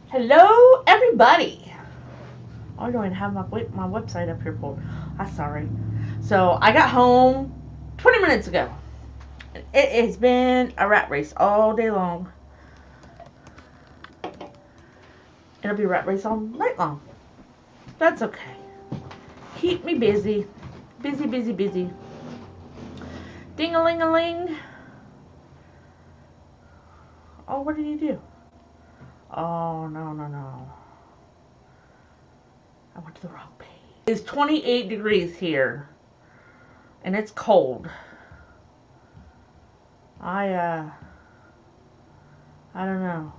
Hello, everybody. I don't even have my website up here pulled. I'm sorry. So I got home 20 minutes ago. It has been a rat race all day long. It'll be a rat race all night long. That's okay. Keep me busy. Busy, busy, busy. Ding-a-ling-a-ling. Oh, what did you do? Oh, no, no, no. I went to the wrong page. It's 28 degrees here. And it's cold. I don't know.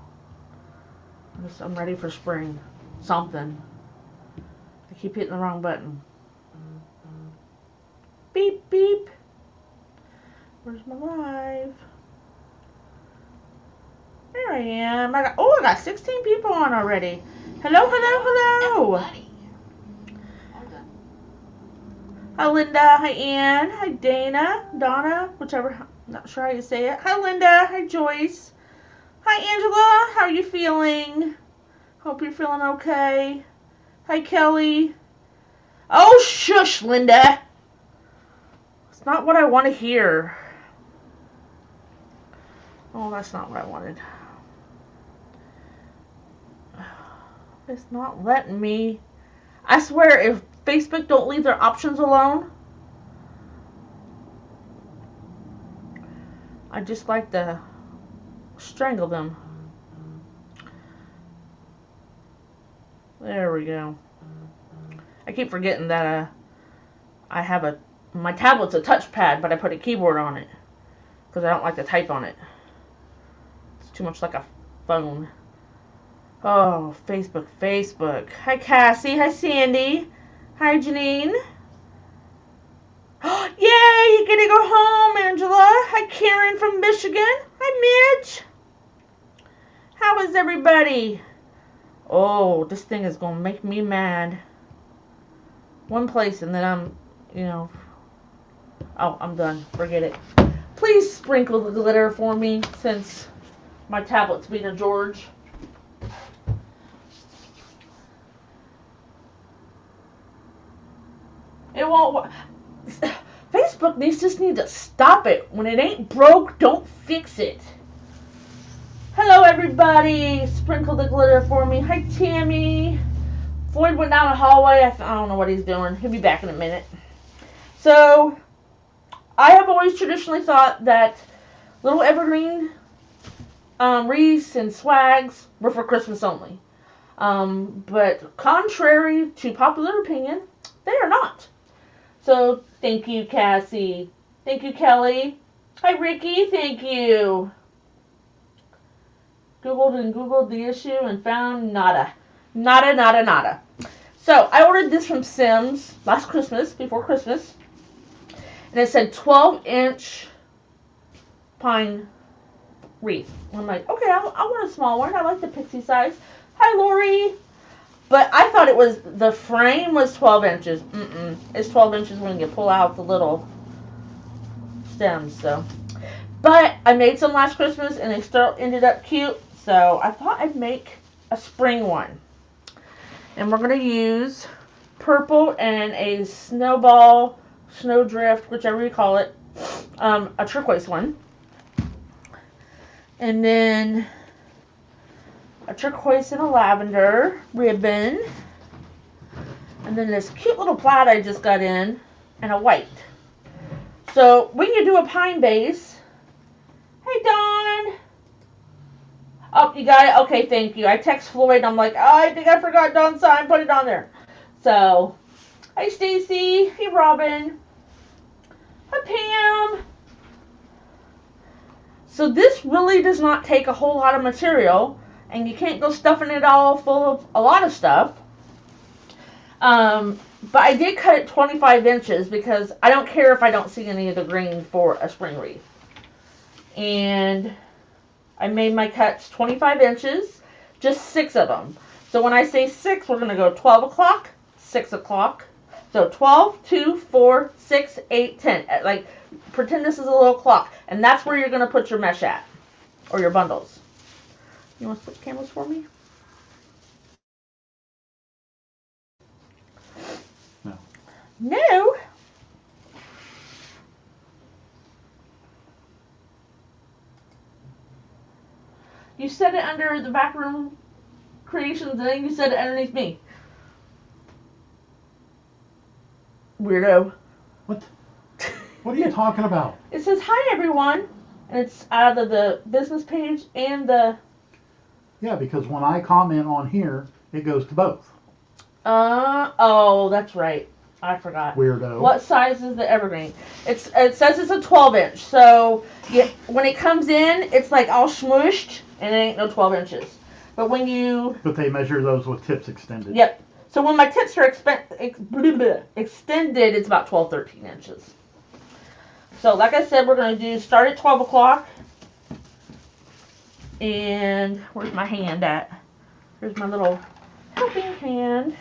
I'm ready for spring. Something. I keep hitting the wrong button. Beep, beep. Where's my live? There I am. I got 16 people on already. Hello, hello, hello. Everybody. Hi, Linda. Hi, Ann. Hi, Donna, whichever. Not sure how you say it. Hi, Linda. Hi, Joyce. Hi, Angela. How are you feeling? Hope you're feeling okay. Hi, Kelly. Oh, shush, Linda. It's not what I want to hear. Oh, that's not what I wanted. It's not letting me. I swear, if Facebook don't leave their options alone, I just like to strangle them. There we go. I keep forgetting that I have my tablet's a touchpad, but I put a keyboard on it because I don't like to type on it. It's too much like a phone. Oh, Facebook. Hi, Cassie. Hi, Sandy. Hi, Janine. Yay, you get to go home, Angela. Hi, Karen from Michigan. Hi, Mitch. How is everybody? Oh, this thing is going to make me mad. One place and then I'm done. Forget it. Please sprinkle the glitter for me since my tablet's being a George. It won't work. Facebook just need to stop it. When it ain't broke, don't fix it. Hello, everybody. Sprinkle the glitter for me. Hi, Tammy. Floyd went down the hallway. I don't know what he's doing. He'll be back in a minute. So, I have always traditionally thought that little evergreen wreaths and swags were for Christmas only. But contrary to popular opinion, they are not. So, thank you, Cassie. Thank you, Kelly. Hi, Ricky. Thank you. Googled the issue and found nada. Nada. So, I ordered this from Sims last Christmas, before Christmas. And it said 12-inch pine wreath. I'm like, okay, I want a small one. I like the pixie size. Hi, Lori. But I thought the frame was 12 inches. It's 12 inches when you pull out the little stems, so. But I made some last Christmas, and they still ended up cute. So I thought I'd make a spring one. And we're going to use purple and a snowball, snowdrift, whichever you call it, a turquoise one. And then a turquoise and a lavender ribbon. And then this cute little plaid I just got in, and a white. So when you do a pine base, hey Dawn. Oh, you got it? Okay, thank you. I text Floyd. I'm like, oh, I think I forgot Dawn's sign. Put it on there. So, hi Stacy. Hey Robin. Hi Pam. So this really does not take a whole lot of material, and you can't go stuffing it all full of a lot of stuff. But I did cut it 25 inches because I don't care if I don't see any of the green for a spring wreath. And I made my cuts 25 inches, just 6 of them. So when I say 6, we're going to go 12 o'clock, 6 o'clock. So 12, 2, 4, 6, 8, 10. Like, pretend this is a little clock. And that's where you're going to put your mesh at, or your bundles. You want to switch cameras for me? No. You said it under the backroom creations, and then you said it underneath me. Weirdo. What? What are you talking about? It says, hi, everyone. And it's out of the business page and the... Yeah, because when I comment on here, it goes to both. Oh, that's right. I forgot. Weirdo. What size is the evergreen? It says it's a 12-inch. So when it comes in, it's like all smooshed, and it ain't no 12 inches. But when you... But they measure those with tips extended. Yep. So when my tips are extended, it's about 12, 13 inches. So like I said, we're going to start at 12 o'clock. And where's my hand at? Here's my little helping hand.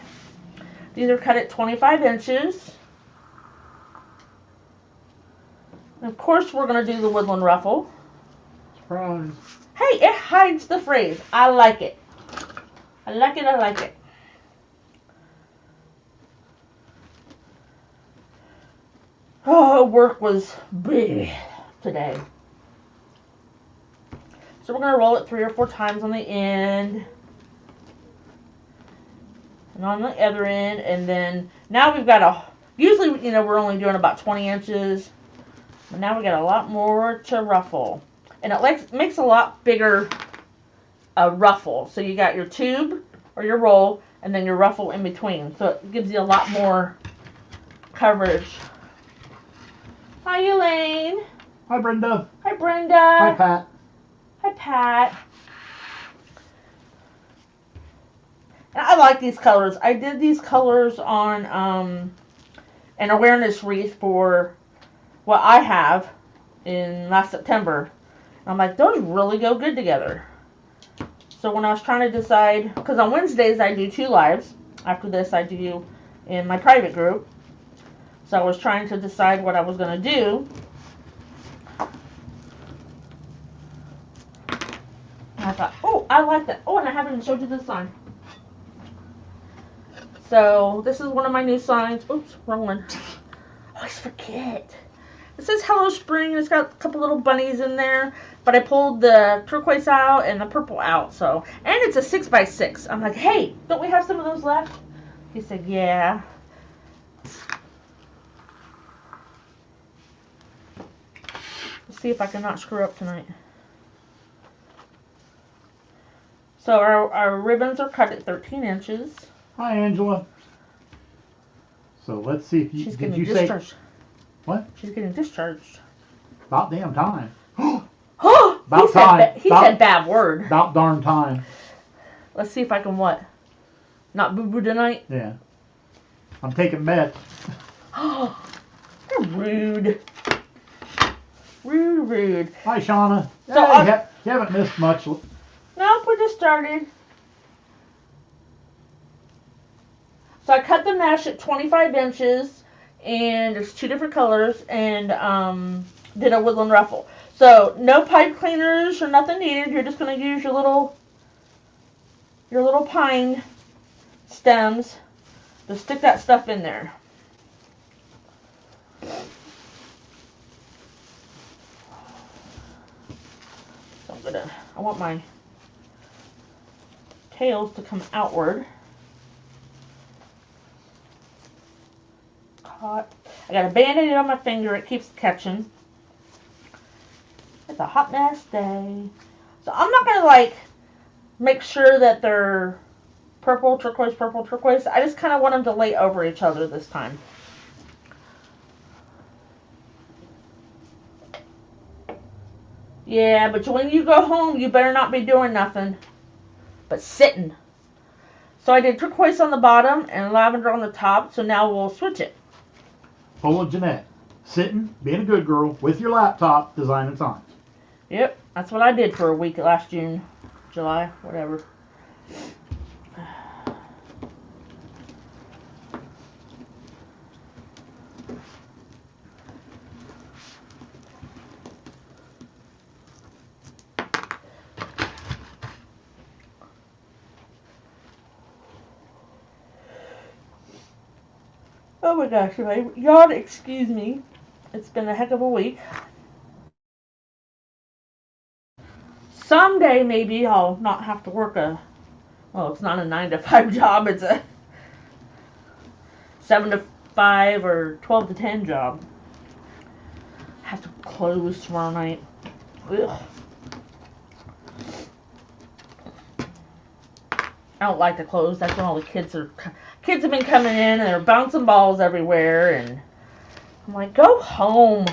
These are cut at 25 inches. And of course, we're going to do the woodland ruffle. Surprise. Hey, it hides the phrase. I like it. I like it, I like it. Oh, work was big today. So we're going to roll it 3 or 4 times on the end. And on the other end. And then now we've got usually, we're only doing about 20 inches. But now we got a lot more to ruffle. And it makes a lot bigger ruffle. So you got your tube or your roll and then your ruffle in between. So it gives you a lot more coverage. Hi, Elaine. Hi, Brenda. Hi, Brenda. Hi, Pat. Hi, Pat. And I like these colors. I did these colors on an awareness wreath for what I have in last September. And I'm like, those really go good together. So when I was trying to decide, because on Wednesdays I do 2 lives. After this I do in my private group. So I was trying to decide what I was going to do. And I thought, oh, I like that. Oh, and I haven't showed you this sign. So this is one of my new signs. Oops, wrong one. I always forget. It says Hello Spring. It's got a couple little bunnies in there. But I pulled the turquoise out and the purple out. So, and it's a 6x6. I'm like, hey, don't we have some of those left? He said, yeah. Let's see if I can not screw up tonight. So our ribbons are cut at 13 inches. Hi, Angela. So let's see if you She's did getting you discharged. say what? She's getting discharged. About damn time. About he said bad word. About darn time. Let's see if I can what? Not boo-boo tonight? Yeah. I'm taking meth. You're rude. Rude. Hi, Shauna. So You haven't missed much. Nope, we just started. So I cut the mesh at 25 inches, and there's 2 different colors, and did a woodland ruffle. So no pipe cleaners or nothing needed. You're just going to use your little pine stems to stick that stuff in there. So I want my tails to come outward. Caught. I got a band-aid on my finger. It keeps catching. It's a hot mess day. So I'm not going to make sure that they're purple, turquoise. I just kind of want them to lay over each other this time. Yeah, but when you go home, you better not be doing nothing but sitting. So I did turquoise on the bottom and lavender on the top, so now we'll switch it. Pulling Jeanette. Sitting, being a good girl, with your laptop, designing signs. Yep, that's what I did for a week last June, July, whatever. Oh my gosh, y'all excuse me. It's been a heck of a week. Someday maybe I'll not have to work well, it's not a 9 to 5 job, it's a 7 to 5 or 12 to 10 job. I have to close tomorrow night. Ugh. I don't like to close. That's when all the kids have been coming in and they're bouncing balls everywhere, and I'm like, go home.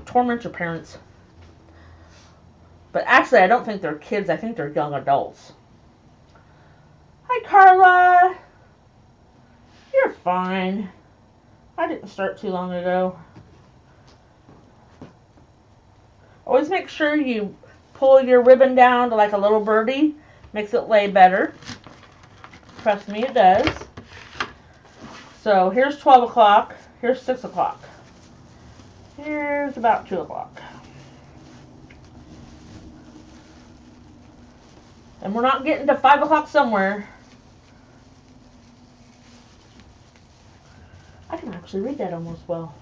Torment your parents. But actually, I don't think they're kids. I think they're young adults. Hi, Carla. You're fine. I didn't start too long ago. Always make sure you pull your ribbon down to like a little birdie. Makes it lay better. Trust me, it does. So here's 12 o'clock. Here's 6 o'clock. Here's about 2 o'clock. And we're not getting to 5 o'clock somewhere. I can actually read that almost well.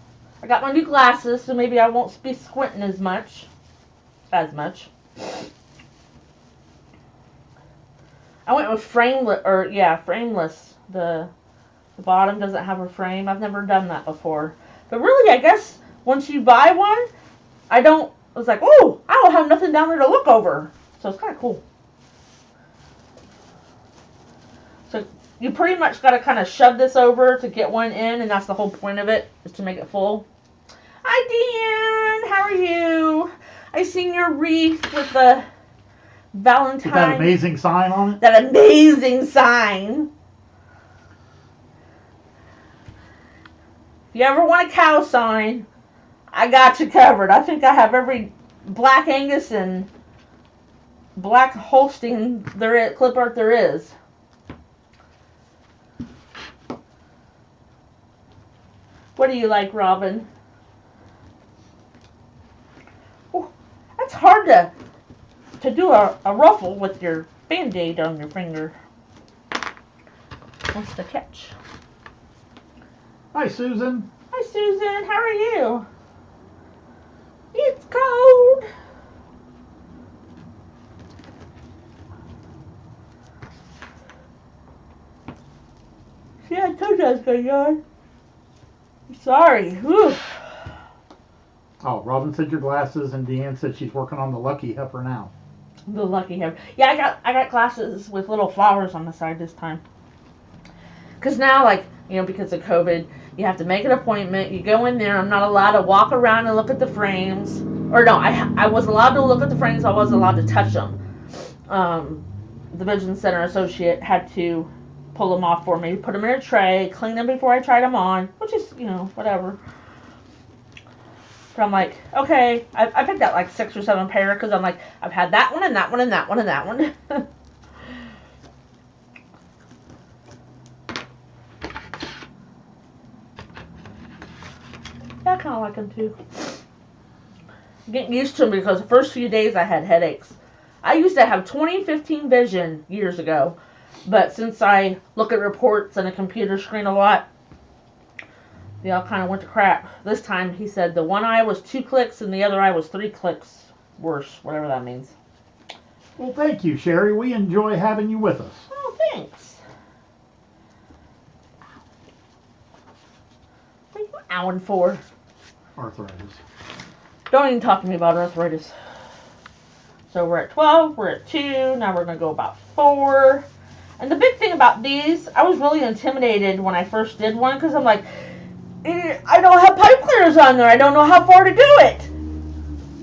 I got my new glasses, so maybe I won't be squinting as much. I went with frameless. The bottom doesn't have a frame. I've never done that before. But really, I guess once you buy one, it's like, oh, I don't have nothing down there to look over. So it's kind of cool. So you pretty much got to kind of shove this over to get one in, and that's the whole point of it, is to make it full. Hi, Dan. How are you? I seen your wreath with the Valentine. With that amazing sign on it? That amazing sign. If you ever want a cow sign, I got you covered. I think I have every Black Angus and Black Holstein clip art there is. What do you like, Robin? Oh, that's hard to do a ruffle with your Band-Aid on your finger. What's the catch? Hi, Susan. Hi, Susan. How are you? It's cold. See, I told you I was going to yawn. Sorry. Whew. Oh, Robin said your glasses, and Deanne said she's working on the lucky heifer now. The lucky heifer. Yeah, I got glasses with little flowers on the side this time. Because now, like, because of COVID, you have to make an appointment. You go in there. I'm not allowed to walk around and look at the frames. Or no, I was allowed to look at the frames. I wasn't allowed to touch them. The Vision Center associate had to pull them off for me, put them in a tray, clean them before I tried them on, which is, whatever. But I'm like, okay, I picked out like 6 or 7 pair because I'm like, I've had that one and that one and that one and that one. Yeah, I kind of like them too. I'm getting used to them because the first few days I had headaches. I used to have 20/15 vision years ago, but since I look at reports on a computer screen a lot, they all kind of went to crap. This time, he said the one eye was 2 clicks and the other eye was 3 clicks worse, whatever that means. Well, thank you, Sherry. We enjoy having you with us. Oh, thanks. What are you owing for? Arthritis. Don't even talk to me about arthritis. So we're at 12, we're at 2, now we're going to go about 4. And the big thing about these, I was really intimidated when I first did one because I'm like, I don't have pipe cleaners on there. I don't know how far to do it.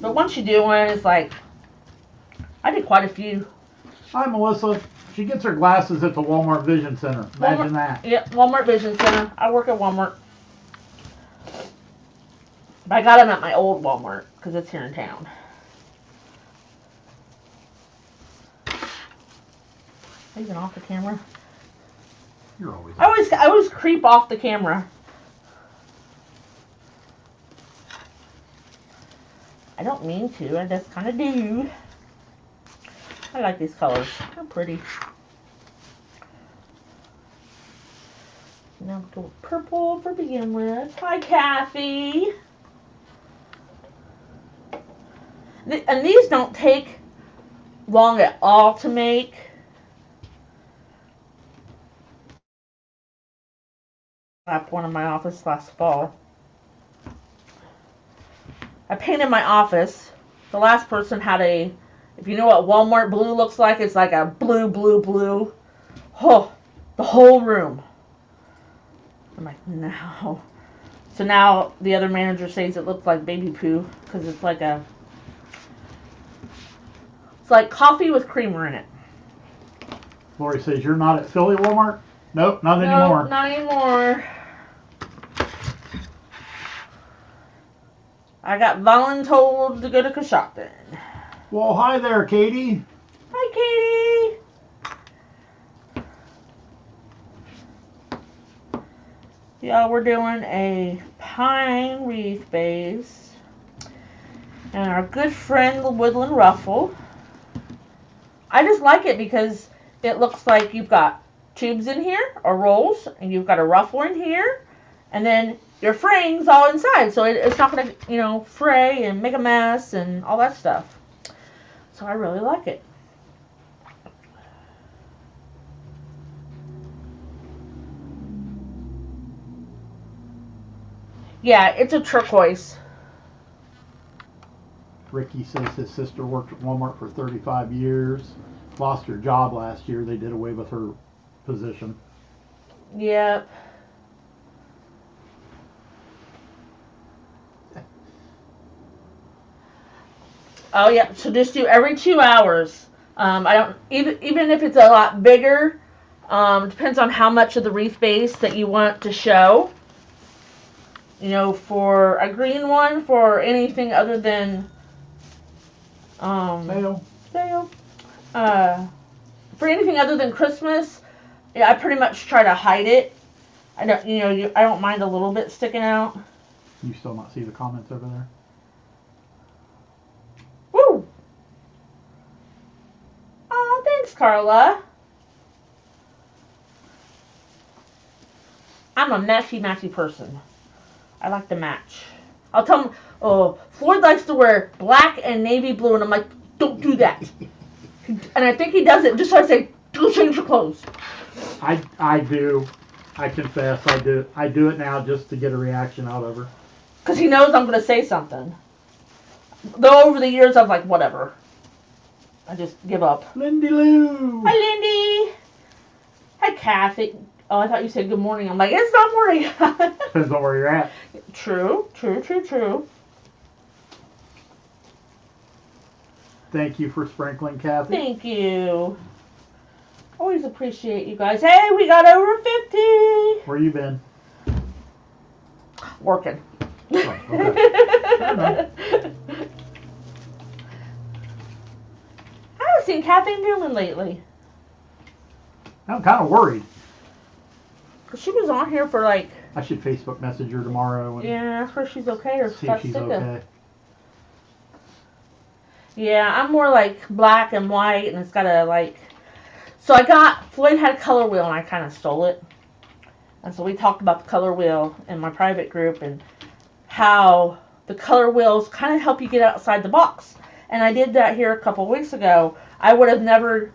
But once you do one, it's like, I did quite a few. Hi, Melissa. She gets her glasses at the Walmart Vision Center. Imagine that. Yep, Walmart Vision Center. I work at Walmart. But I got them at my old Walmart because it's here in town. Even off the camera. You're always. I always creep off the camera. I don't mean to. I just kind of do. I like these colors. They're pretty. Now go with purple for begin with. Hi, Kathy. And these don't take long at all to make. I have one in my office last fall. I painted my office. The last person had a, if you know what Walmart blue looks like, it's like a blue, blue, blue. Oh, the whole room. I'm like, no. So now the other manager says it looks like baby poo because it's like coffee with creamer in it. Lori says, you're not at Philly Walmart? Nope, not anymore. Not anymore. I got voluntold to go to shopping. Well, hi there, Katie. Hi, Katie. Yeah, we're doing a pine wreath base. And our good friend, the woodland ruffle. I just like it because it looks like you've got tubes in here, or rolls, and you've got a ruffle in here, and then your fraying's all inside, so it's not going to, fray and make a mess and all that stuff. So I really like it. Yeah, it's a turquoise. Ricky says his sister worked at Walmart for 35 years. Lost her job last year. They did away with her position. Yep. Oh yeah, so just do every 2 hours. I don't even if it's a lot bigger. Depends on how much of the wreath base that you want to show. For a green one, for anything other than Sale. For anything other than Christmas, yeah, I pretty much try to hide it. I don't, I don't mind a little bit sticking out. You still not see the comments over there? Woo! Oh, thanks, Carla. I'm a matchy person. I like to match. I'll tell him, oh, Floyd likes to wear black and navy blue, and I'm like, don't do that. And I think he does it just so I say, go change your clothes. I do. I confess, I do. I do it now just to get a reaction out of her. Because he knows I'm going to say something. Though over the years, I'm like, whatever. I just give up. Lindy Lou. Hi, Lindy. Hi, Kathy. Oh, I thought you said good morning. I'm like, it's not morning. Depends on where you're at. True. Thank you for sprinkling, Kathy. Thank you. Always appreciate you guys. Hey, we got over 50. Where you been? Working. Oh, okay. I haven't seen Kathy Newman lately. I'm kind of worried. She was on here for like... I should Facebook message her tomorrow and ask her if she's okay or see if she's okay. Yeah, I'm more like black and white, and it's got a like... So Floyd had a color wheel, and I kind of stole it. And so we talked about the color wheel in my private group, and how the color wheels kind of help you get outside the box. And I did that here a couple weeks ago. I would have never...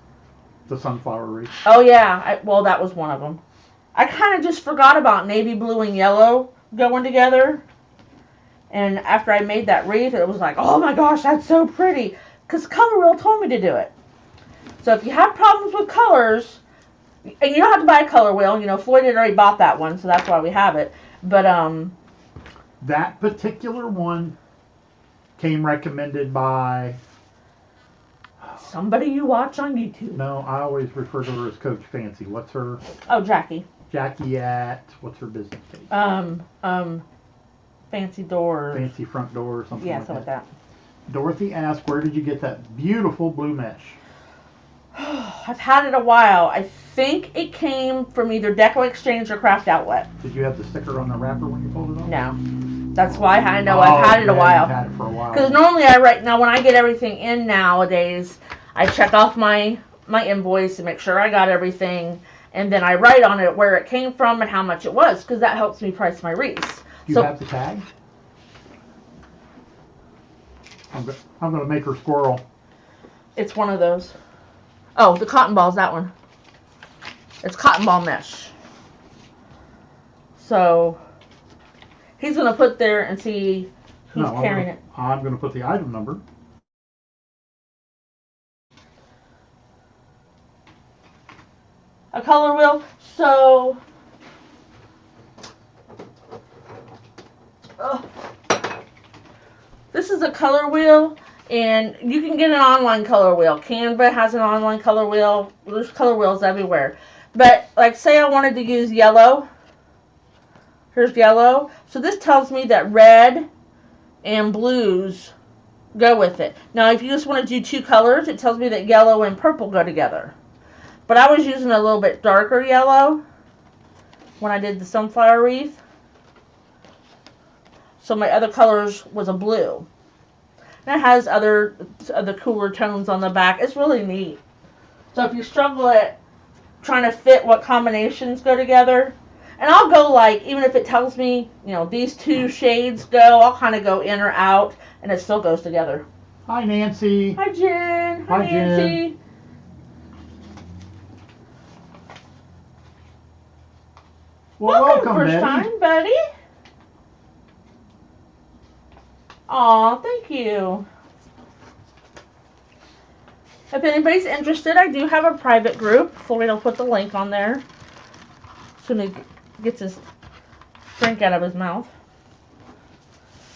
The sunflower wreath. Oh, yeah. Well, that was one of them. I kind of just forgot about navy blue and yellow going together. And after I made that wreath, it was like, oh my gosh, that's so pretty. Because Color Wheel told me to do it. So if you have problems with colors, and you don't have to buy a color wheel, Floyd had already bought that one, so that's why we have it. But, that particular one came recommended by... somebody you watch on YouTube. No, I always refer to her as Coach Fancy. What's her... Oh, Jackie. Jackie at... What's her business page? Fancy Doors. Fancy Front Door or something something like that. Dorothy asked, where did you get that beautiful blue mesh? I've had it a while. I think it came from either Deco Exchange or Craft Outlet. Did you have the sticker on the wrapper when you pulled it off? No. That's why I know I've had it a while. You've had it for a while. Because normally now when I get everything in nowadays, I check off my invoice and make sure I got everything. And then I write on it where it came from and how much it was, because that helps me price my wreaths. Do you have the tag? I'm going to make her squirrel. It's one of those. Oh, the cotton ball's that one. It's cotton ball mesh. So he's going to put there and see who's carrying it. I'm going to put the item number. A color wheel. So this is a color wheel, and you can get an online color wheel. Canva has an online color wheel. There's color wheels everywhere. But like, say I wanted to use yellow. Here's yellow. So this tells me that red and blues go with it. Now, if you just want to do two colors, it tells me that yellow and purple go together. But I was using a little bit darker yellow when I did the sunflower wreath. So my other colors was a blue. And it has other cooler tones on the back. It's really neat. So if you struggle at trying to fit what combinations go together, and I'll go like, even if it tells me, you know, these two shades go, I'll kind of go in or out, and it still goes together. Hi, Nancy. Hi, Jen. Hi, Nancy. Jen. Welcome first Betty. time, buddy. Aw, thank you. If anybody's interested, I do have a private group. Floyd will put the link on there as soon as he gets his drink out of his mouth.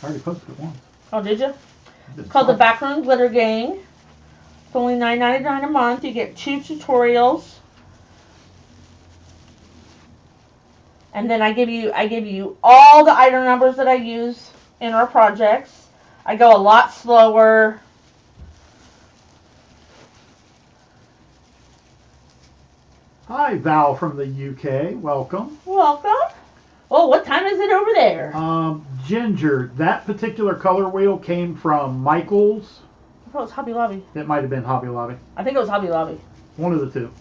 I already posted it once. Oh, did you? It's called the Backroom Glitter Gang. It's only $9.99 a month. You get 2 tutorials. And then I give you all the item numbers that I use in our projects. I go a lot slower. Hi, Val from the UK. Welcome. Welcome. Oh, what time is it over there? Ginger, that particular color wheel came from Michael's. I thought it was Hobby Lobby. It might have been Hobby Lobby. I think it was Hobby Lobby. One of the two.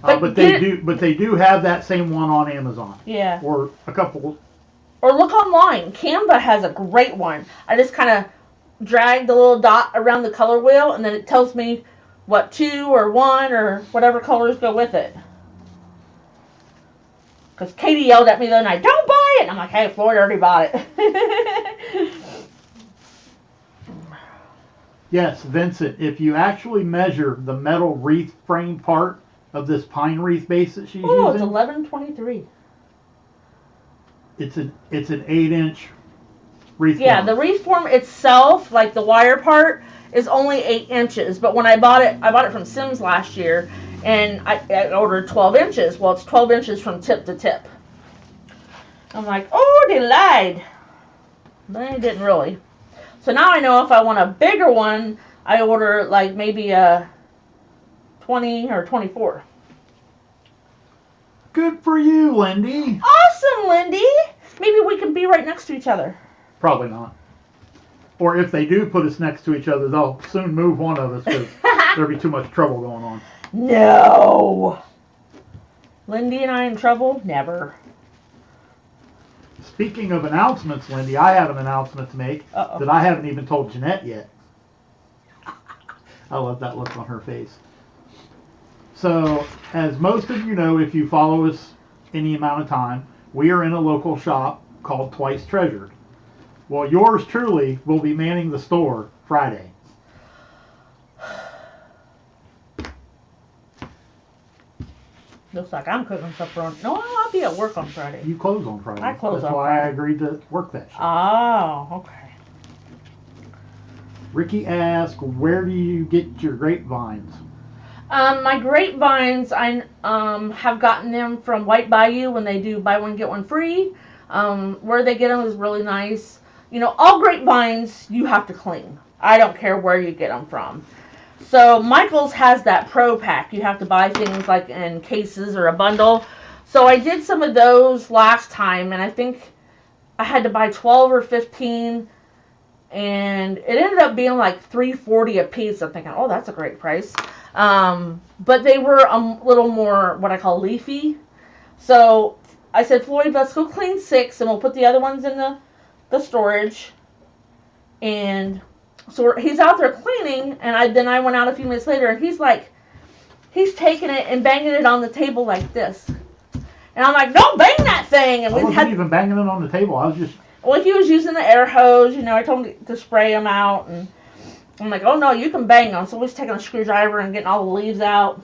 But they do have that same one on Amazon. Yeah. Or a couple. Or look online. Canva has a great one. I just kind of drag the little dot around the color wheel, and then it tells me what 2 or 1 or whatever colors go with it. Because Katie yelled at me the other night, "Don't buy it!" And I'm like, "Hey, Floyd already bought it." Yes, Vincent, if you actually measure the metal wreath frame part of this pine wreath base that she's oh, using. It's 1123. It's an 8-inch wreath Yeah, form. the wreath form itself, like the wire part, is only 8 inches. But when I bought it from Sims last year, and I ordered 12 inches. Well, it's 12 inches from tip to tip. I'm like, oh, they lied. They didn't really. So now I know if I want a bigger one, I order like maybe a 20 or 24. Good for you, Lindy. Awesome, Lindy. Maybe we can be right next to each other. Probably not. Or if they do put us next to each other, they'll soon move one of us because there'll be too much trouble going on. No. Lindy and I in trouble? Never. Speaking of announcements, Lindy, I have an announcement to make that I haven't even told Jeanette yet. I love that look on her face. So, as most of you know, if you follow us any amount of time, we are in a local shop called Twice Treasured. Well, yours truly will be manning the store Friday. Looks like I'm cooking supper on... No, I'll be at work on Friday. You close on Friday. I close on That's why Friday. I agreed to work that shift. Oh, okay. Ricky asked, where do you get your grapevines? My grapevines, I have gotten them from White Bayou when they do buy one, get one free. Where they get them is really nice. You know, all grapevines you have to clean. I don't care where you get them from. So Michael's has that pro pack. You have to buy things like in cases or a bundle. So I did some of those last time, and I think I had to buy 12 or 15, and it ended up being like $3.40 a piece. I'm thinking, oh, that's a great price. But they were a little more what I call leafy. So I said, Floyd, let's go clean 6, and we'll put the other ones in the storage. And so he's out there cleaning, and then I went out a few minutes later, and he's taking it and banging it on the table like this. And I'm like, don't bang that thing. And I wasn't even banging it on the table. I was just... Well, he was using the air hose. I told him to spray them out. And I'm like, oh, no, you can bang them. So he's taking a screwdriver and getting all the leaves out.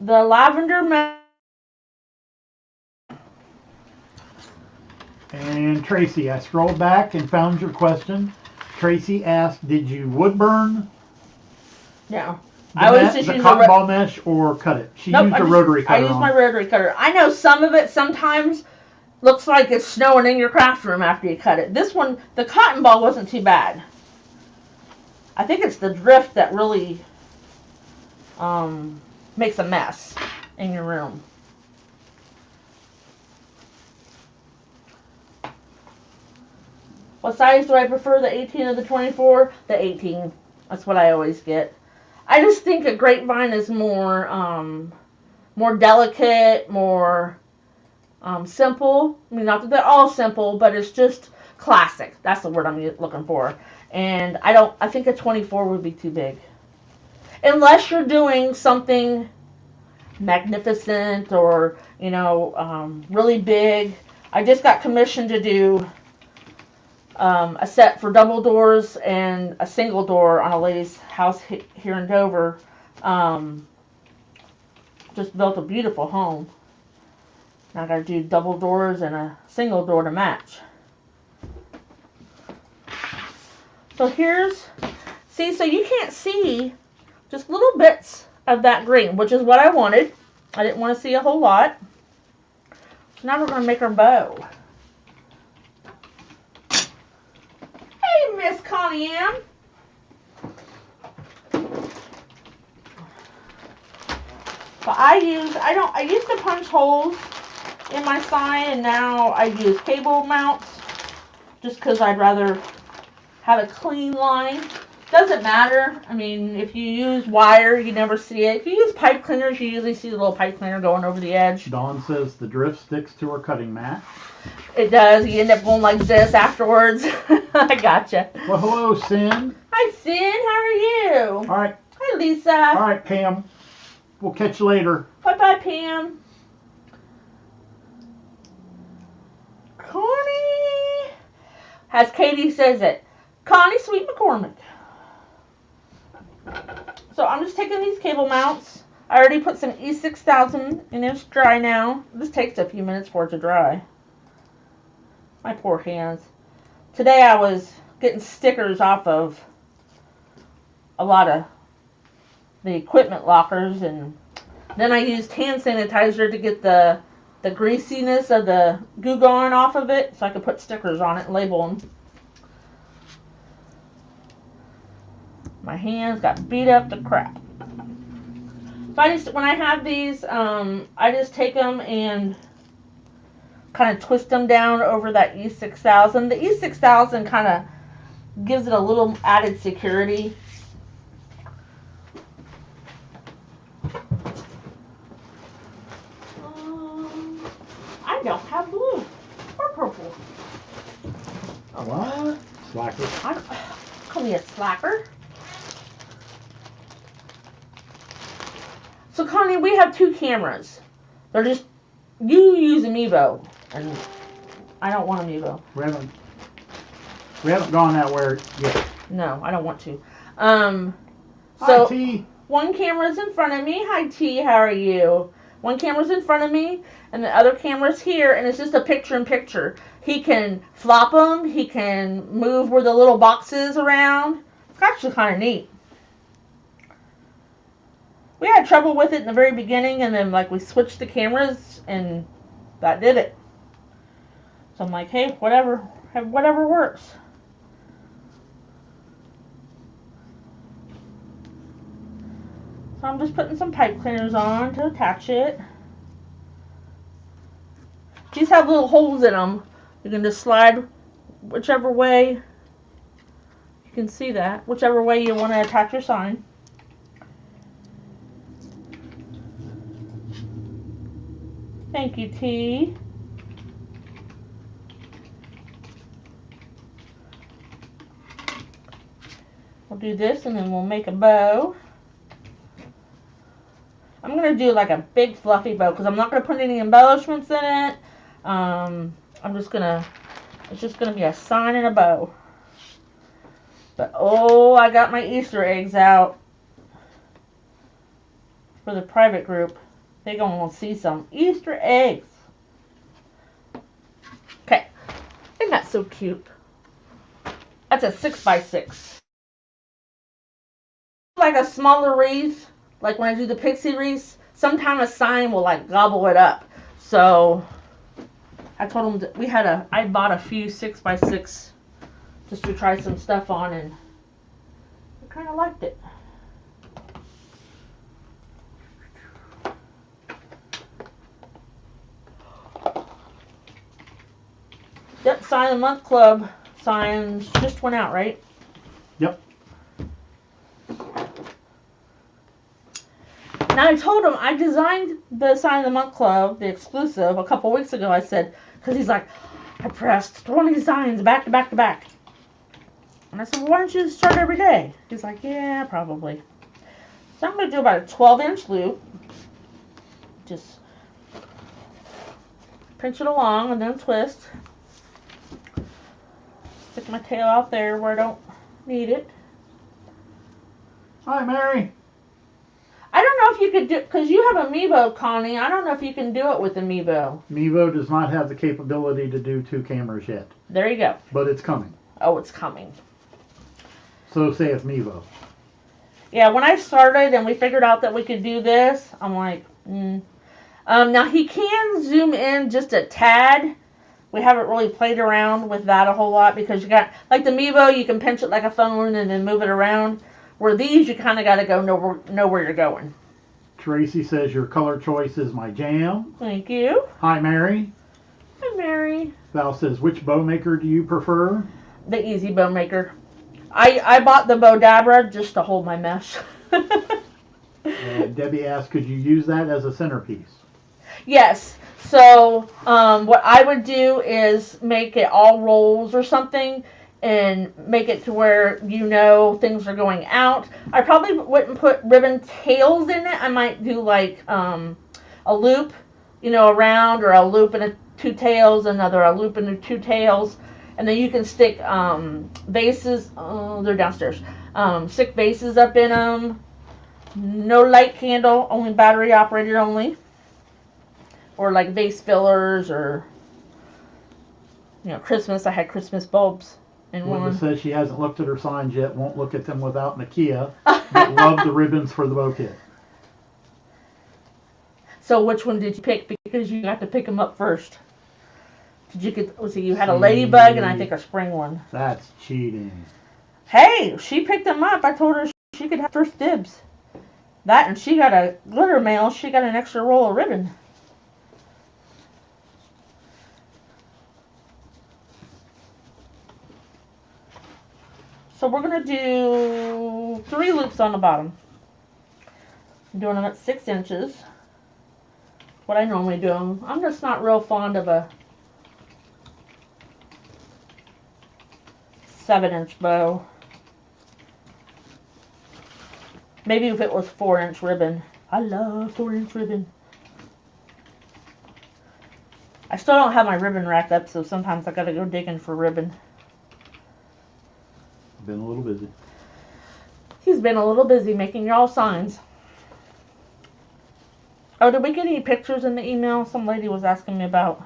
The lavender... And Tracy, I scrolled back and found your question. Tracy asked, did you wood burn? Yeah. I always just the use cotton ball mesh or cut it? She used a rotary cutter. I use my rotary cutter. I know some of it sometimes looks like it's snowing in your craft room after you cut it. This one, the cotton ball wasn't too bad. I think it's the drift that really makes a mess in your room. What size do I prefer, the 18 or the 24? The 18. That's what I always get. I just think a grapevine is more delicate, more simple. I mean, not that they're all simple, but it's just classic. That's the word I'm looking for. And I think a 24 would be too big. Unless you're doing something magnificent or, really big. I just got commissioned to do a set for double doors and a single door on a lady's house here in Dover. Just built a beautiful home. Now I gotta do double doors and a single door to match. So so you can't see just little bits of that green, which is what I wanted. I didn't want to see a whole lot. So now we're gonna make our bow. Miss Connie M. But I used to punch holes in my sign, and now I use cable mounts just because I'd rather have a clean line. Doesn't matter. I mean, if you use wire, you never see it. If you use pipe cleaners, you usually see the little pipe cleaner going over the edge. Dawn says the drift sticks to her cutting mat. It does. You end up going like this afterwards. I gotcha. Well, hello, Sin. Hi, Sin. How are you? All right. Hi, Lisa. All right, Pam. We'll catch you later. Bye-bye, Pam. Connie. As Katie says it. Connie Sweet McCormick. So I'm just taking these cable mounts. I already put some E6000 and it's dry now. This takes a few minutes for it to dry. My poor hands. Today I was getting stickers off of a lot of the equipment lockers, and then I used hand sanitizer to get the greasiness of the Goo Gone off of it so I could put stickers on it and label them. My hands got beat up to crap. So when I have these, I just take them and kind of twist them down over that E6000. The E6000 kind of gives it a little added security. I don't have blue or purple. Oh, what? Slacker. Call me a slacker. So Connie, we have 2 cameras. They're just, you use an Evo, and I don't want an Evo. We haven't gone that way yet. No, I don't want to. Hi, T. One camera's in front of me. Hi, T. How are you? One camera's in front of me, and the other camera's here, and it's just a picture-in-picture. He can flop them. He can move where the little box is around. It's actually kind of neat. We had trouble with it in the very beginning, and then we switched the cameras, and that did it. So I'm like, hey, whatever works. So I'm just putting some pipe cleaners on to attach it. These have little holes in them. You can just slide whichever way You can see that, whichever way you want to attach your sign. Thank you, T. We'll do this and then we'll make a bow. I'm going to do like a big fluffy bow because I'm not going to put any embellishments in it. It's just going to be a sign and a bow. But oh, I got my Easter eggs out for the private group. They're going to see some Easter eggs. Okay. Isn't that so cute? That's a 6x6. Like a smaller wreath, like when I do the pixie wreaths, sometimes a sign will like gobble it up. So I told them that I bought a few 6x6 just to try some stuff on, and I kind of liked it. Yep, Sign of the Month Club signs just went out, right? Yep. Now I told him I designed the Sign of the Month Club, the exclusive, a couple weeks ago. I said, because he's like, I pressed 20 signs back to back to back. And I said, well, why don't you start every day? He's like, yeah, probably. So I'm going to do about a 12-inch loop. Just pinch it along and then twist. Stick my tail out there where I don't need it. Hi, Mary. I don't know if you could do, because you have a Mevo, Connie. I don't know if you can do it with a Mevo. Mevo does not have the capability to do 2 cameras yet. There you go. But it's coming. Oh, it's coming. So saith Mevo. Yeah, when I started and we figured out that we could do this, I'm like, now he can zoom in just a tad. We haven't really played around with that a whole lot because you got, like the Mevo, you can pinch it like a phone and then move it around. Where these, you kind of got to know where you're going. Tracy says your color choice is my jam. Thank you. Hi, Mary. Hi, Mary. Val says, which bow maker do you prefer? The Easy Bow Maker. I bought the Bowdabra just to hold my mesh. And Debbie asked, could you use that as a centerpiece? Yes. So what I would do is make it all rolls or something and make it to where things are going out. I probably wouldn't put ribbon tails in it. I might do like a loop, around, or a loop and 2 tails, a loop and 2 tails. And then you can stick vases, they're downstairs, stick vases up in them. No light candle, only battery operated only. Or like vase fillers, or, Christmas, I had Christmas bulbs. Linda says she hasn't looked at her signs yet, won't look at them without Nakia, but love the ribbons for the bow kit. So which one did you pick? Because you got to pick them up first. Did you get, you had a ladybug and I think a spring one. That's cheating. Hey, she picked them up. I told her she could have first dibs. That, and she got a glitter mail. She got an extra roll of ribbon. So we're going to do 3 loops on the bottom. I'm doing them at 6 inches. What I normally do. I'm just not real fond of a 7-inch bow. Maybe if it was 4-inch ribbon. I love 4-inch ribbon. I still don't have my ribbon racked up, so sometimes I gotta go digging for ribbon. Been a little busy. He's been a little busy making y'all signs. Oh, did we get any pictures in the email? Some lady was asking me about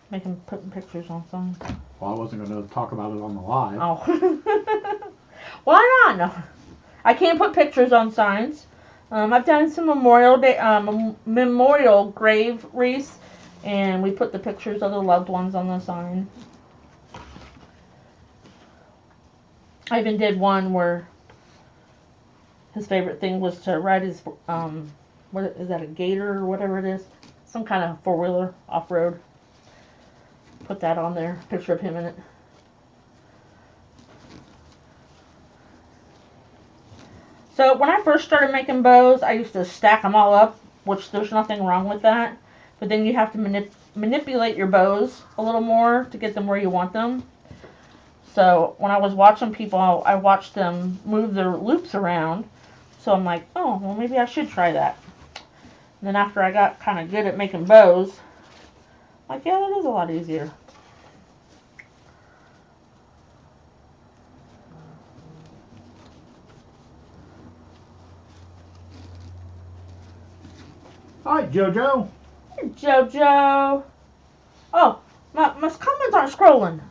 putting pictures on signs. Well, I wasn't going to talk about it on the live. Oh. Why not? No. I can't put pictures on signs. I've done some Memorial grave wreaths, and we put the pictures of the loved ones on the sign. I even did one where his favorite thing was to ride his, what is that, a gator or whatever it is? Some kind of 4-wheeler off-road. Put that on there, picture of him in it. So when I first started making bows, I used to stack them all up, which there's nothing wrong with that. But then you have to manipulate your bows a little more to get them where you want them. So when I was watching people, I watched them move their loops around. So I'm like, oh, well, maybe I should try that. And then after I got kind of good at making bows, I'm like, yeah, that is a lot easier. Hi, JoJo. Hey, JoJo. Oh, my comments aren't scrolling.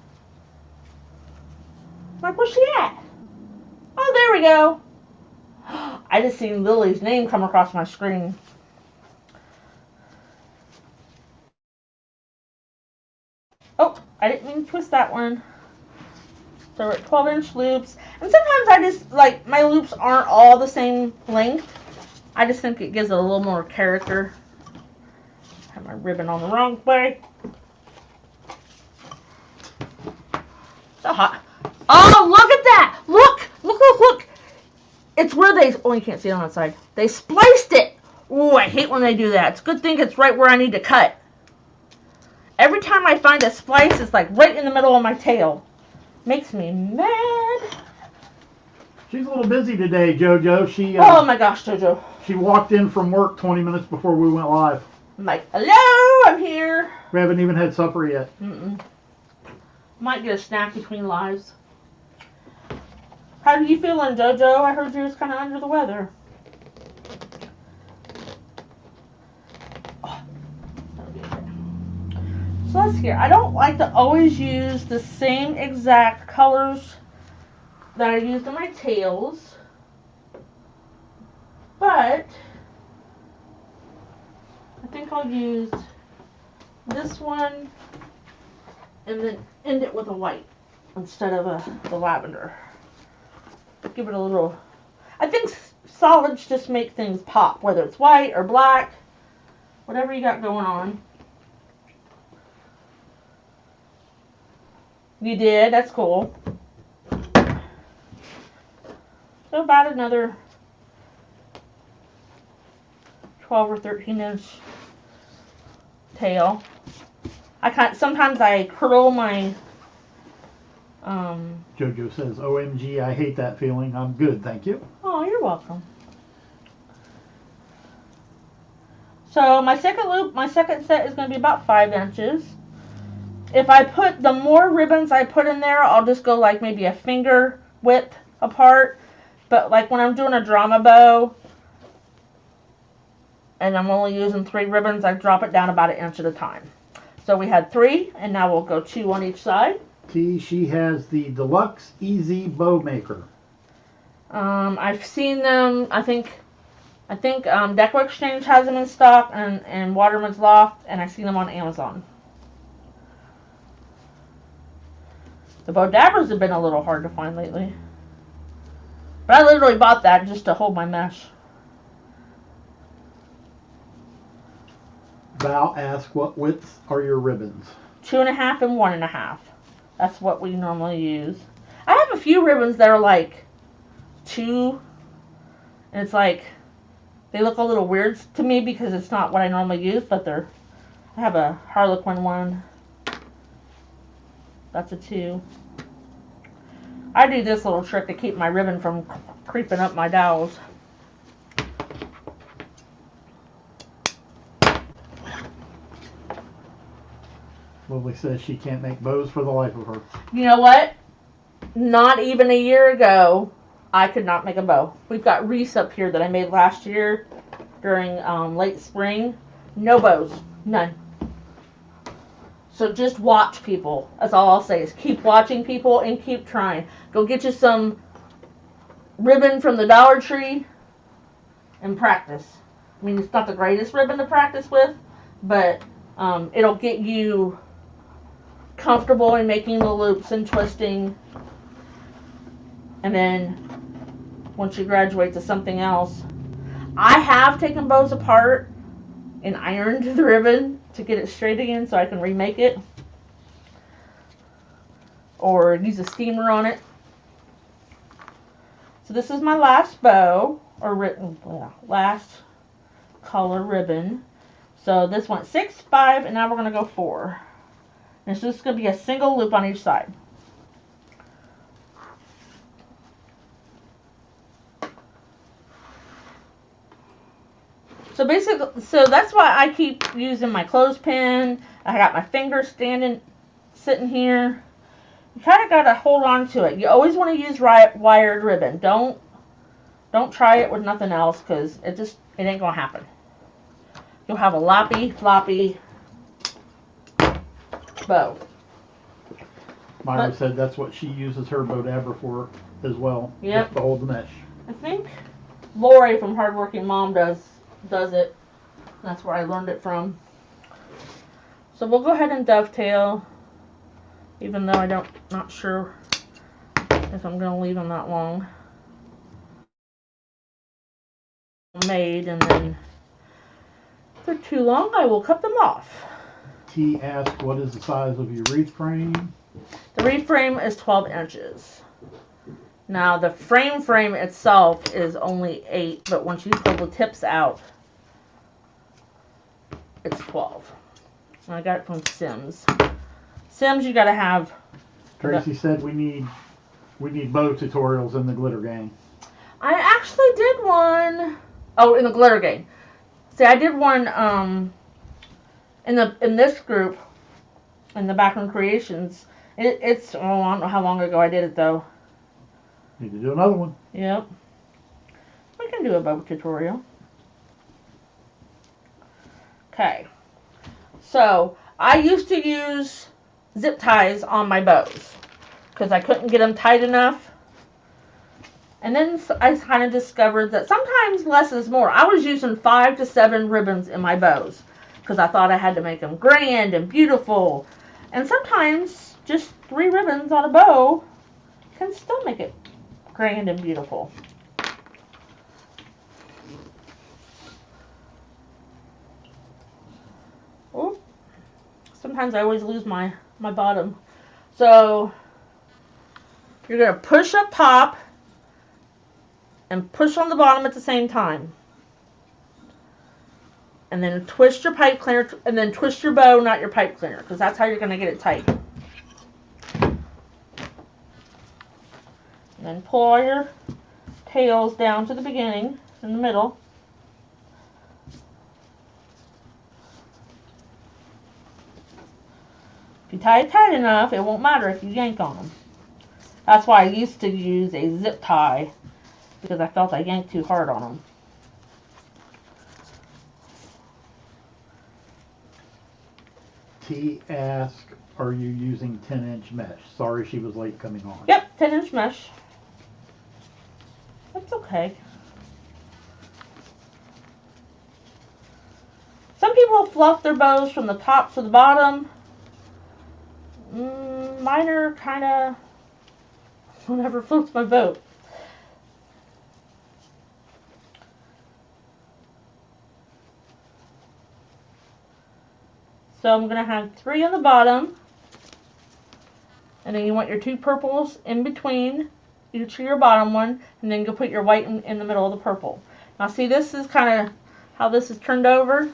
Like, where's she at? Oh, there we go. I just seen Lily's name come across my screen. Oh, I didn't mean to twist that one. So we're at 12-inch loops. And sometimes I just, like, my loops aren't all the same length. I just think it gives it a little more character. I have my ribbon on the wrong way. So hot. Oh, look at that! Look! Look, look, look! It's where they... Oh, you can't see it on that side. They spliced it! Ooh, I hate when they do that. It's a good thing it's right where I need to cut. Every time I find a splice, it's like right in the middle of my tail. Makes me mad. She's a little busy today, JoJo. Oh my gosh, JoJo. She walked in from work 20 minutes before we went live. I'm like, hello, I'm here. We haven't even had supper yet. Might get a snack between lives. How are you feeling, JoJo? I heard you was kind of under the weather. Oh, that'll be okay. So let's hear. I don't like to always use the same exact colors that I used in my tails, but I think I'll use this one and then end it with a white instead of the lavender. Give it a little... I think solids just make things pop, whether it's white or black, whatever you got going on. You did? That's cool. So about another 12 or 13-inch tail. Sometimes I curl my... JoJo says, OMG, I hate that feeling. I'm good, thank you. Oh, you're welcome. So my second set is going to be about 5 inches. If I put, the more ribbons I put in there, I'll just go like maybe a finger width apart. But like when I'm doing a drama bow, and I'm only using 3 ribbons, I drop it down about 1 inch at a time. So we had 3, and now we'll go 2 on each side. She has the Deluxe Easy Bow Maker. I've seen them. I think Deco Exchange has them in stock, and Waterman's Loft, and I've seen them on Amazon. The bow dabbers have been a little hard to find lately, but I literally bought that just to hold my mesh. Val asks, what widths are your ribbons? 2.5 and 1.5. That's what we normally use. I have a few ribbons that are like 2, and it's like they look a little weird to me because it's not what I normally use, but I have a Harlequin one. That's a 2. I do this little trick to keep my ribbon from creeping up my dowels. Lily says she can't make bows for the life of her. You know what? Not even a year ago, I could not make a bow. We've got wreaths up here that I made last year during late spring. No bows. None. So just watch people. That's all I'll say is keep watching people and keep trying. Go get you some ribbon from the Dollar Tree and practice. I mean, it's not the greatest ribbon to practice with, but it'll get you comfortable in making the loops and twisting. And then once you graduate to something else, I have taken bows apart and ironed the ribbon to get it straight again so I can remake it or use a steamer on it. So this is my last bow, or last color ribbon. So this went 6, 5, and now we're going to go 4. And it's just going to be a single loop on each side. So basically, that's why I keep using my clothespin. I got my finger sitting here. You kind of got to hold on to it. You always want to use wired ribbon. Don't try it with nothing else, because it ain't going to happen. You'll have a loppy, floppy bow. Myra said that's what she uses her bow dabber for as well. Yep. Just to hold the mesh. I think Lori from Hardworking Mom does it. That's where I learned it from. So we'll go ahead and dovetail, even though not sure if I'm going to leave them that long. Made, and then if they're too long, I will cut them off. T asked, what is the size of your wreath frame? The wreath frame is 12 inches. Now the frame itself is only 8, but once you pull the tips out, it's 12. And I got it from Sims. Sims, you gotta have. Tracy said we need bow tutorials in the glitter gang. I actually did one. Oh, in the glitter gang. See, I did one in this group, in the Backroom Creations. It's I don't know how long ago I did it though. Need to do another one. Yep. We can do a bow tutorial. Okay. So, I used to use zip ties on my bows because I couldn't get them tight enough. And then I kind of discovered that sometimes less is more. I was using 5 to 7 ribbons in my bows because I thought I had to make them grand and beautiful. And sometimes just 3 ribbons on a bow can still make it grand and beautiful. Oh, sometimes I always lose my bottom. So you're going to push up top and push on the bottom at the same time. And then twist your pipe cleaner, and then twist your bow, not your pipe cleaner, because that's how you're going to get it tight. And then pull all your tails down to the beginning, in the middle. If you tie it tight enough, it won't matter if you yank on them. That's why I used to use a zip tie, because I felt I yanked too hard on them. T asked, are you using 10-inch mesh? Sorry she was late coming on. Yep, 10-inch mesh. That's okay. Some people fluff their bows from the top to the bottom. Mine are kind of whatever floats my boat. So I'm going to have 3 on the bottom. And then you want your 2 purples in between each of your bottom one. And then you'll put your white in the middle of the purple. Now see, this is kind of how this is turned over.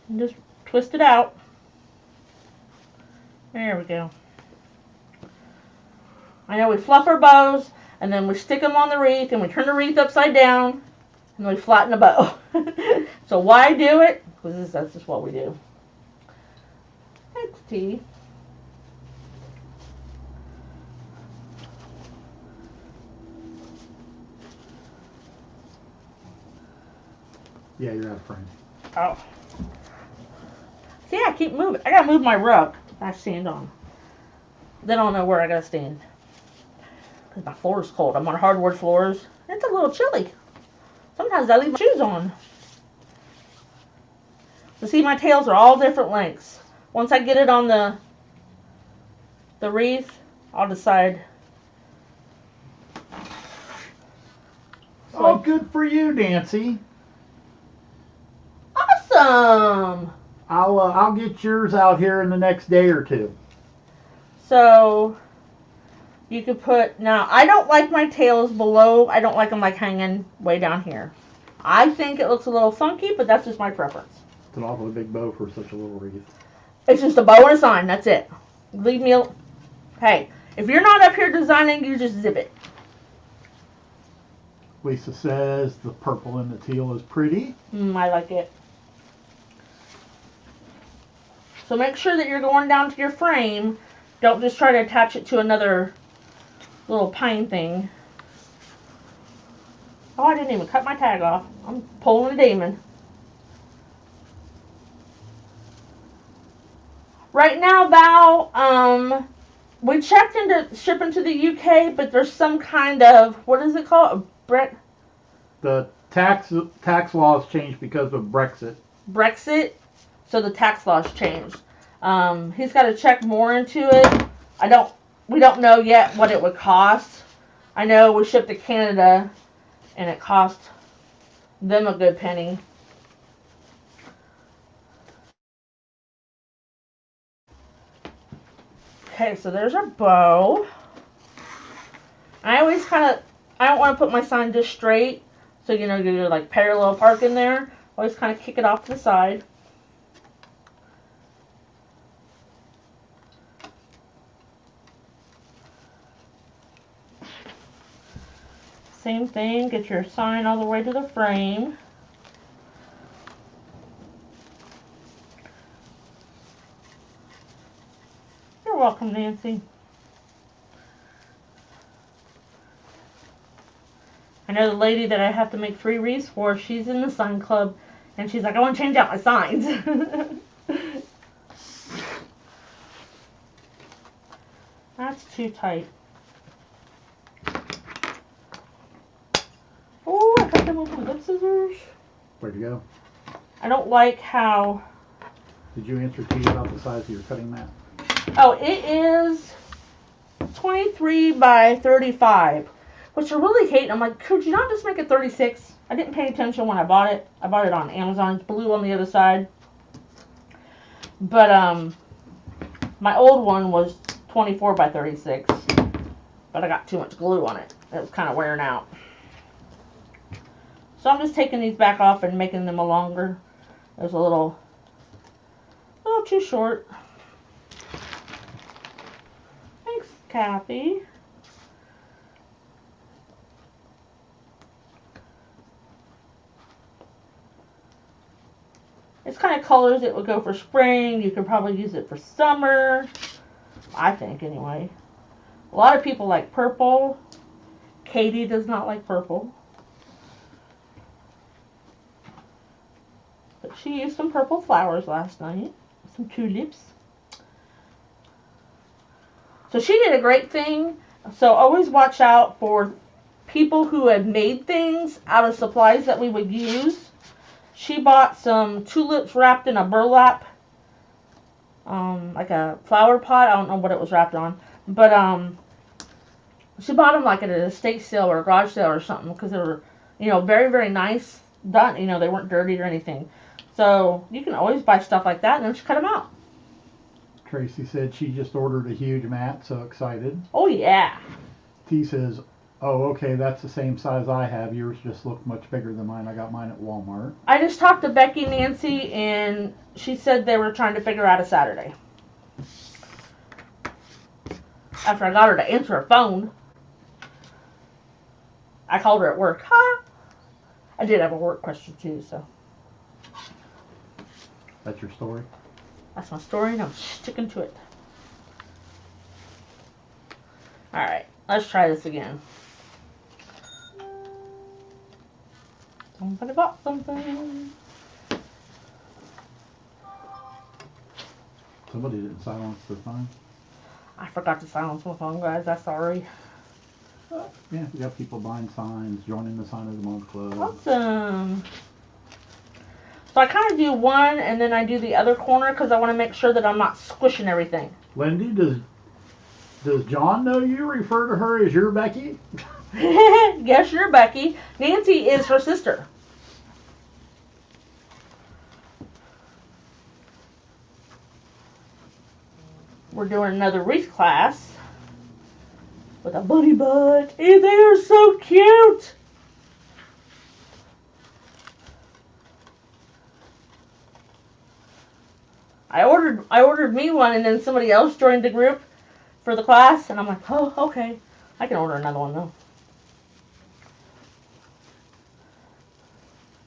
And just twist it out. There we go. I know we fluff our bows, and then we stick them on the wreath, and we turn the wreath upside down, and we flatten the bow. So why do it? Because that's just what we do. Thanks, T. Yeah, you're out of frame. Oh. See, I keep moving. I gotta move my rug I stand on. Then I'll know where I gotta stand. Because my floor is cold. I'm on hardwood floors. It's a little chilly. Sometimes I leave my shoes on. So see, my tails are all different lengths. Once I get it on the wreath, I'll decide. Oh, good for you, Nancy. Awesome. I'll get yours out here in the next day or two. So You could put, now I don't like my tails below, I don't like them like hanging way down here. I think it looks a little funky, but that's just my preference. It's an awfully big bow for such a little wreath. It's just a bow and a sign, that's it. Leave me, hey, if you're not up here designing, you just zip it. Lisa says the purple and the teal is pretty. I like it. So make sure that you're going down to your frame. Don't just try to attach it to another little pine thing. Oh, I didn't even cut my tag off. I'm pulling a demon. Right now, Val, we checked into shipping to the UK, but there's some kind of, what is it called? The tax laws changed because of Brexit. Brexit, so the tax laws changed. He's got to check more into it. We don't know yet what it would cost. I know we shipped to Canada, and it cost them a good penny. Okay, so there's our bow. I always I don't want to put my sign just straight, so you're like parallel park in there. Always kind of kick it off to the side. Same thing, get your sign all the way to the frame. You're welcome, Nancy. I know the lady that I have to make 3 wreaths for, she's in the sign club, and she's like, I want to change out my signs. That's too tight. Oh, I cut them with my lip scissors. Where'd you go? I don't like how... Did you answer T about the size of your cutting mat? Oh, it is 23 by 35, which I really hate. I'm like, could you not just make it 36? I didn't pay attention when I bought it. I bought it on Amazon. It's blue on the other side. But my old one was 24 by 36, but I got too much glue on it. It was kind of wearing out. So I'm just taking these back off and making them a longer. It was a little too short. Thanks, Kathy. It's kind of colors that would go for spring. You could probably use it for summer. I think, anyway. A lot of people like purple. Katie does not like purple. But she used some purple flowers last night. Some tulips. So she did a great thing. So always watch out for people who have made things out of supplies that we would use. She bought some tulips wrapped in a burlap, like a flower pot. I don't know what it was wrapped on, but she bought them like at an estate sale or a garage sale or something because they were, very, very nice done. They weren't dirty or anything. So you can always buy stuff like that and then just cut them out. Tracy said she just ordered a huge mat, so excited. Oh, yeah. T says, oh, okay, that's the same size I have. Yours just looked much bigger than mine. I got mine at Walmart. I just talked to Becky Nancy, and she said they were trying to figure out a Saturday. After I got her to answer her phone, I called her at work. Huh? I did have a work question, too, so. That's your story? That's my story, and I'm sticking to it. Alright, let's try this again. Somebody bought something. Somebody didn't silence the phone. I forgot to silence my phone, guys. I'm sorry. Yeah, we got people buying signs, joining the Sign of the Month Club. Awesome. So I kind of do one, and then I do the other corner because I want to make sure that I'm not squishing everything. Lindy, does John know you refer to her as your Becky? Yes, you're Becky. Nancy is her sister. We're doing another wreath class. with a bunny butt. Hey, they are so cute. I ordered me one, and then somebody else joined the group for the class, and I'm like, oh, okay. I can order another one, though.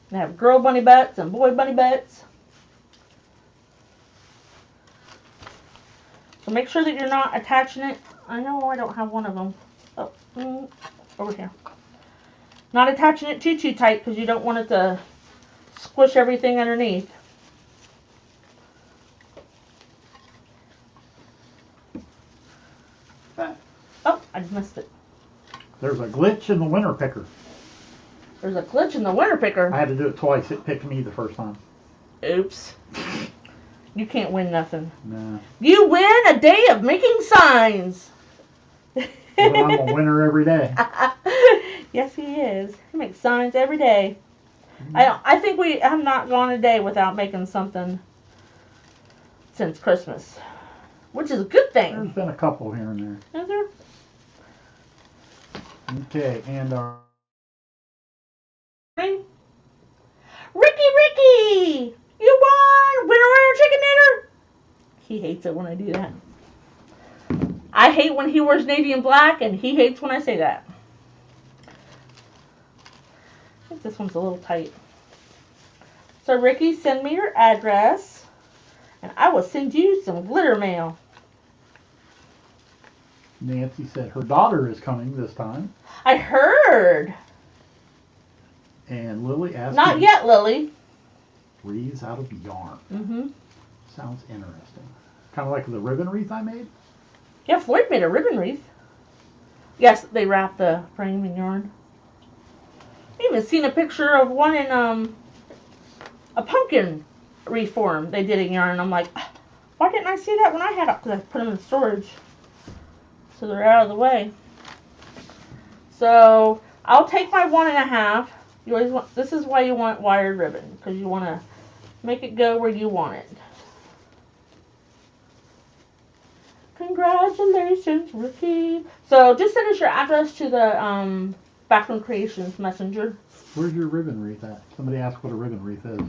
They have girl bunny butts and boy bunny butts. So make sure that you're not attaching it. I know I don't have one of them. Oh, over here. Not attaching it too tight because you don't want it to squish everything underneath. Oh, I missed it. There's a glitch in the winter picker. There's a glitch in the winter picker. I had to do it twice. It picked me the first time. Oops. You can't win nothing. No. You win a day of making signs. Well, I'm a winner every day. Yes, he is. He makes signs every day. I think we have not gone a day without making something since Christmas, which is a good thing. There's been a couple here and there. Is there? Okay, and our... Ricky! You won! Winner, chicken dinner! He hates it when I do that. I hate when he wears navy and black, and he hates when I say that. I think this one's a little tight. So, Ricky, send me your address, and I will send you some glitter mail. Nancy said her daughter is coming this time. I heard. And Lily asked Not me, yet, Lily. wreaths out of yarn. Mm-hmm. Sounds interesting. Kind of like the ribbon wreath I made. Yeah, Floyd made a ribbon wreath. Yes, they wrapped the frame in yarn. I even seen a picture of one in a pumpkin wreath form they did in yarn. I'm like, why didn't I see that when I had it? Because I put them in storage. So they're out of the way. So I'll take my 1.5. You always want. This is why you want wired ribbon, because you want to make it go where you want it. Congratulations, Ricky. So just send us your address to the Backroom Creations messenger. Where's your ribbon wreath at? Somebody asked what a ribbon wreath is.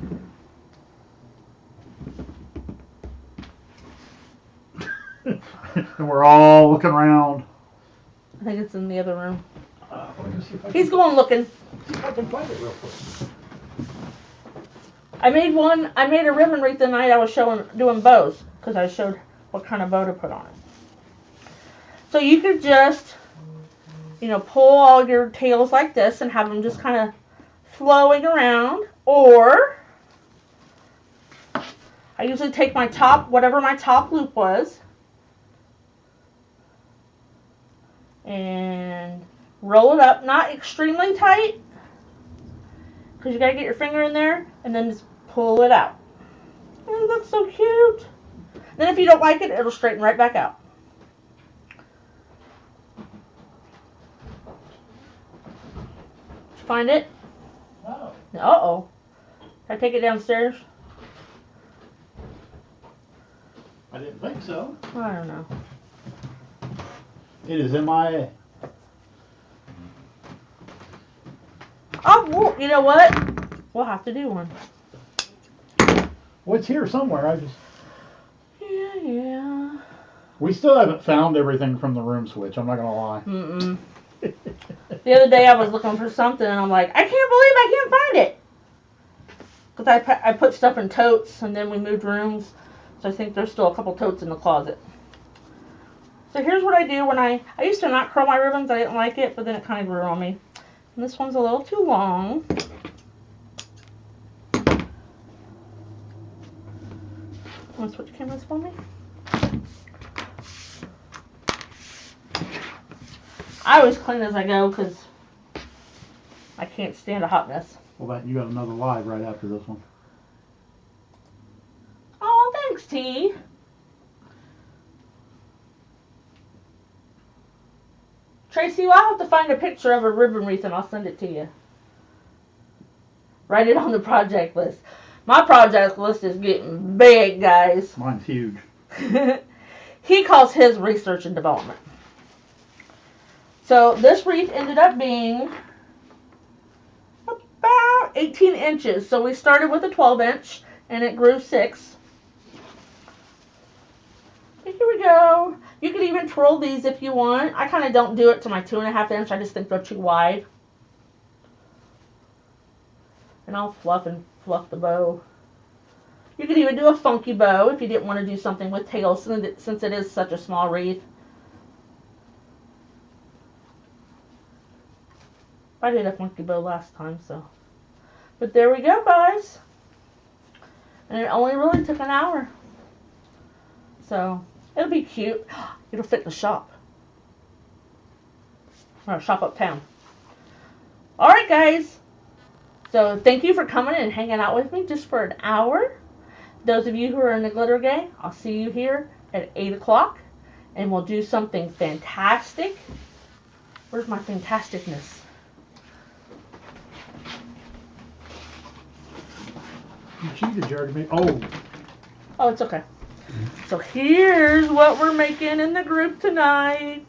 And we're all looking around. I think it's in the other room. He's going looking. See if I can find it real quick. I made a ribbon wreath the night I was doing bows, because I showed what kind of bow to put on it. So you could just, pull all your tails like this and have them just kind of flowing around. Or I usually take my top, whatever my top loop was, and roll it up, not extremely tight, because you got to get your finger in there, and then just pull it out. And it looks so cute. Then if you don't like it, it'll straighten right back out. Did you find it? No. Uh-oh. Can I take it downstairs? I didn't think so. I don't know. It is in my... Oh, well, you know what? We'll have to do one. Well, it's here somewhere. Yeah. We still haven't found everything from the room switch. I'm not going to lie. Mm-mm. The other day I was looking for something, and I'm like, I can't believe I can't find it. Because I put stuff in totes, and then we moved rooms. So I think there's still a couple totes in the closet. So here's what I do when I used to not curl my ribbons. I didn't like it, but then it kind of grew on me. And this one's a little too long. Want to switch cameras for me? I always clean as I go because I can't stand a hot mess. Well, you got another live right after this one. Oh, thanks, T. Tracy, well, I'll have to find a picture of a ribbon wreath and I'll send it to you. Write it on the project list. My project list is getting big, guys. Mine's huge. He calls his research and development. So this wreath ended up being about 18 inches. So we started with a 12 inch and it grew 6. And here we go. You could even twirl these if you want. I kind of don't do it to my 2.5 inch. I just think they're too wide. And I'll fluff the bow. You could even do a funky bow if you didn't want to do something with tails since it is such a small wreath. I did a funky bow last time, so. But there we go, guys. And it only really took an hour. So, it'll be cute. It'll fit the shop. Or shop uptown. Alright, guys. So, thank you for coming and hanging out with me just for an hour. Those of you who are in the Glitter Gang, I'll see you here at 8 o'clock. And we'll do something fantastic. Where's my fantasticness? You cheated, Jared. Oh. Oh, it's okay. So here's what we're making in the group tonight.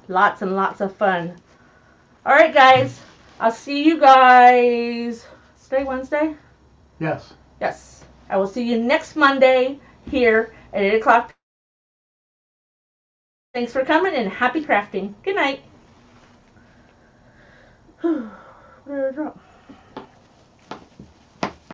Lots and lots of fun. Alright, guys. I'll see you guys. Today Wednesday? Yes. Yes. I will see you next Monday here at 8 o'clock. Thanks for coming and happy crafting. Good night. Where did I drop?